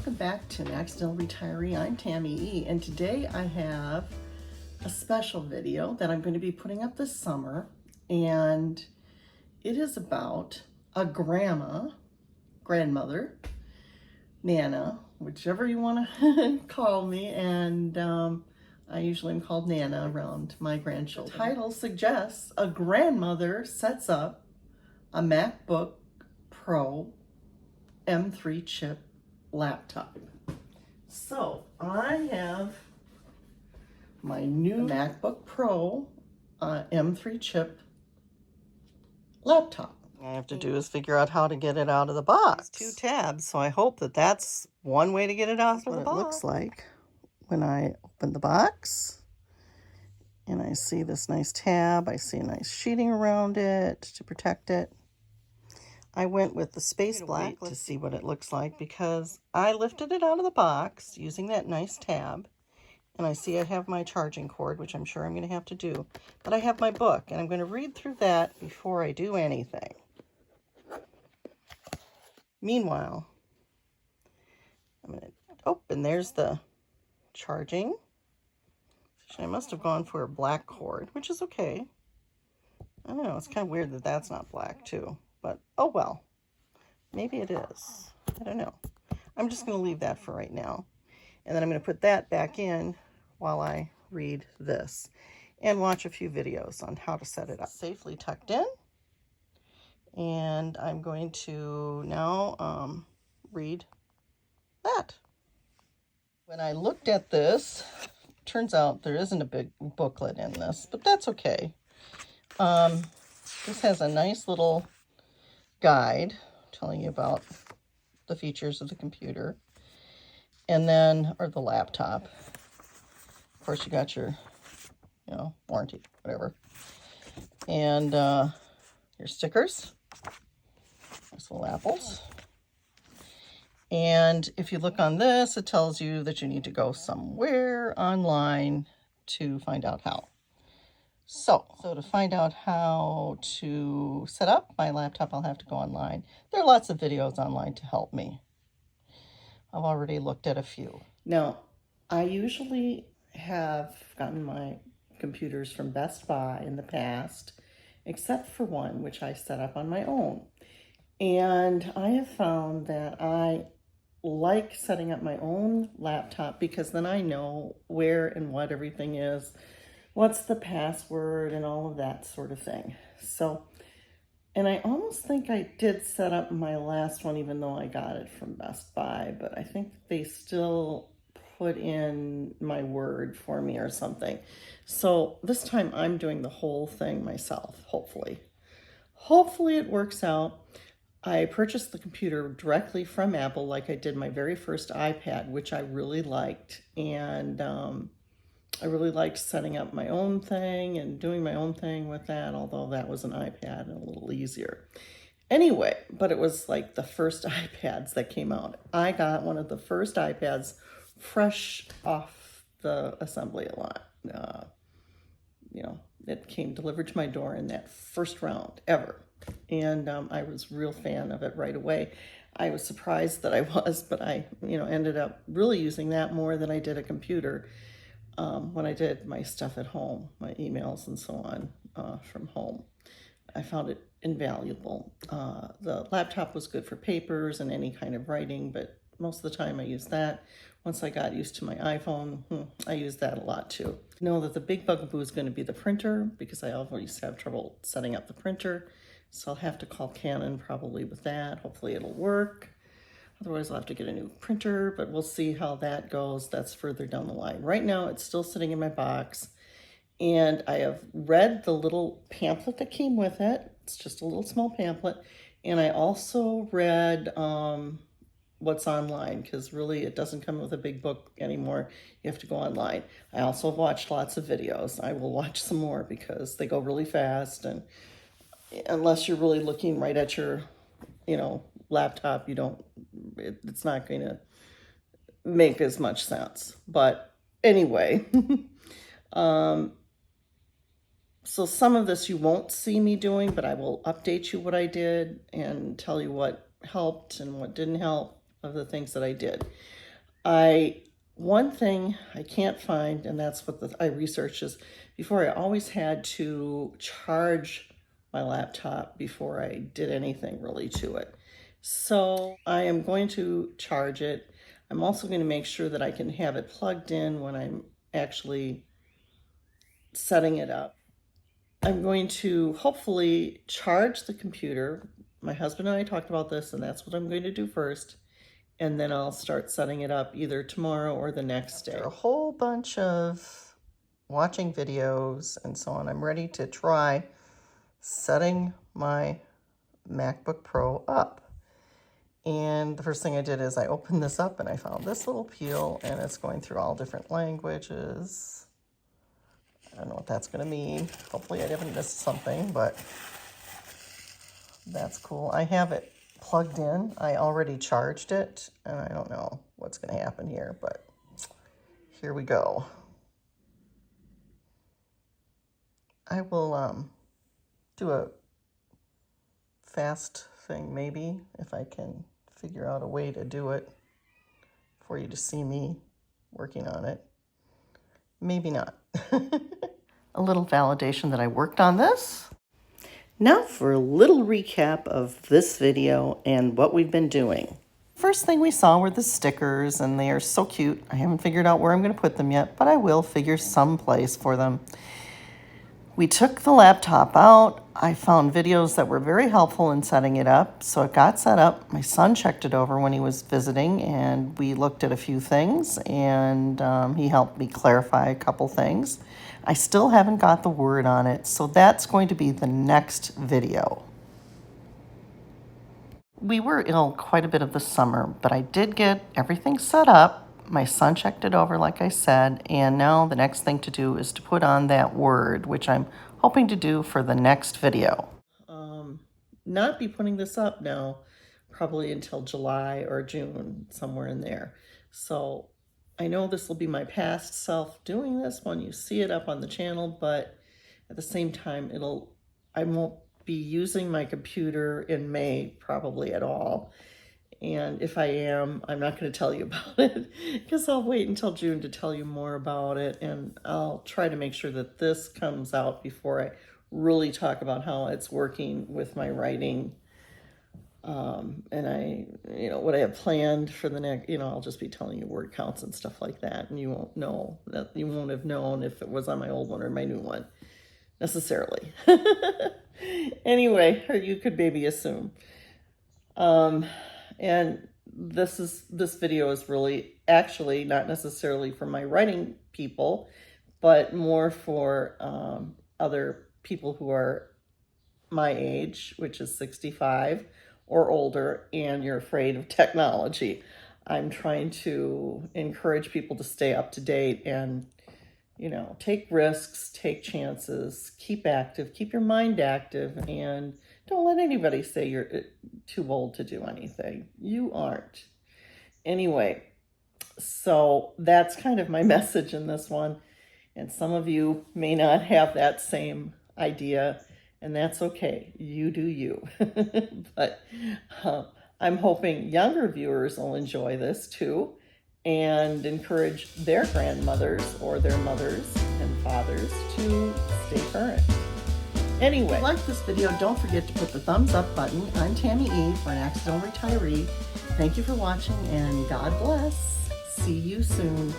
welcome back to An Accidental Retiree. I'm Tammy E, and today I have a special video that I'm going to be putting up this summer, and it is about a grandmother, Nana, whichever you want to call me, and I usually am called Nana around my grandchildren. The title suggests a grandmother sets up a MacBook Pro M3 chip laptop. So I have my new MacBook Pro M3 chip laptop. All I have to do is figure out how to get it out of the box. Two tabs, so I hope that that's one way to get it out of the box. What it looks like when I open the box and I see this nice tab. I see a nice sheeting around it to protect it. I went with the space black to see what it looks like because I lifted it out of the box using that nice tab. And I see I have my charging cord, which I'm sure I'm going to have to do. But I have my book, and I'm going to read through that before I do anything. Meanwhile, I'm going to, oh, and there's the charging. I must have gone for a black cord, which is okay. I don't know, it's kind of weird that that's not black too. But, oh well, maybe it is. I don't know. I'm just going to leave that for right now. And then I'm going to put that back in while I read this and watch a few videos on how to set it up. Safely tucked in. And I'm going to now read that. When I looked at this, turns out there isn't a big booklet in this, but that's okay. This has a nice little guide telling you about the features of the computer, and then, or the laptop. Of course, you got your, warranty, whatever. And your stickers. There's little apples. And if you look on this, it tells you that you need to go somewhere online to find out how. So to find out how to set up my laptop, I'll have to go online. There are lots of videos online to help me. I've already looked at a few. Now, I usually have gotten my computers from Best Buy in the past, except for one, which I set up on my own. And I have found that I like setting up my own laptop because then I know where and what everything is, what's the password and all of that sort of thing. So, and I almost think I did set up my last one, even though I got it from Best Buy, but I think they still put in my word for me or something. So this time I'm doing the whole thing myself, hopefully. Hopefully it works out. I purchased the computer directly from Apple like I did my very first iPad, which I really liked. And I really liked setting up my own thing and doing my own thing with that, although that was an iPad and a little easier. Anyway, but it was like the first iPads that came out. I got one of the first iPads fresh off the assembly line. It came delivered to my door in that first round ever. And I was a real fan of it right away. I was surprised that I was, but I, ended up really using that more than I did a computer when I did my stuff at home, my emails and so on from home. I found it invaluable. The laptop was good for papers and any kind of writing, but most of the time I used that. Once I got used to my iPhone, I used that a lot too. Know that the big bugaboo is going to be the printer because I always have trouble setting up the printer. So I'll have to call Canon probably with that. Hopefully it'll work. Otherwise I'll have to get a new printer, but we'll see how that goes. That's further down the line. Right now it's still sitting in my box. And I have read the little pamphlet that came with it. It's just a little small pamphlet. And I also read what's online, because really it doesn't come with a big book anymore. You have to go online. I also watched lots of videos. I will watch some more because they go really fast, and unless you're really looking right at your laptop, it's not going to make as much sense. But anyway, so some of this you won't see me doing, but I will update you what I did and tell you what helped and what didn't help. of the things that I did. One thing I can't find, and that's what I researched, is before I always had to charge my laptop before I did anything really to it. So I am going to charge it. I'm also going to make sure that I can have it plugged in when I'm actually setting it up. I'm going to hopefully charge the computer. My husband and I talked about this, and that's what I'm going to do first. And then I'll start setting it up either tomorrow or the next day. After a whole bunch of watching videos and so on, I'm ready to try setting my MacBook Pro up. And the first thing I did is I opened this up and I found this little peel, and it's going through all different languages. I don't know what that's going to mean. Hopefully I haven't missed something, but that's cool. I have it plugged in. I already charged it, and I don't know what's going to happen here, but here we go. I will do a fast thing maybe, if I can figure out a way to do it for you to see me working on it. Maybe not. A little validation that I worked on this. Now for a little recap of this video and what we've been doing. First thing we saw were the stickers, and they are so cute. I haven't figured out where I'm going to put them yet, but I will figure some place for them. We took the laptop out. I found videos that were very helpful in setting it up, so it got set up. My son checked it over when he was visiting, and we looked at a few things, and he helped me clarify a couple things. I still haven't got the word on it, so that's going to be the next video. We were ill quite a bit of the summer, but I did get everything set up. My son checked it over, like I said, and now the next thing to do is to put on that word, which I'm hoping to do for the next video. Not be putting this up now, probably until July or June, somewhere in there. So I know this will be my past self doing this when you see it up on the channel, but at the same time, I won't be using my computer in May probably at all. And if I am, I'm not going to tell you about it, because I'll wait until June to tell you more about it. And I'll try to make sure that this comes out before I really talk about how it's working with my writing. And what I have planned for the next, I'll just be telling you word counts and stuff like that. And you won't know that, you won't have known if it was on my old one or my new one necessarily. Anyway, or you could maybe assume. And this video is really actually not necessarily for my writing people, but more for other people who are my age, which is 65 or older, and you're afraid of technology. I'm trying to encourage people to stay up to date and, take risks, take chances, keep active, keep your mind active, and don't let anybody say you're too old to do anything. You aren't. Anyway, so that's kind of my message in this one. And some of you may not have that same idea, and that's okay. You do you. But I'm hoping younger viewers will enjoy this too and encourage their grandmothers or their mothers and fathers to stay current. Anyway, if you like this video, don't forget to put the thumbs up button. I'm Tammy E for An Accidental Retiree. Thank you for watching, and God bless. See you soon.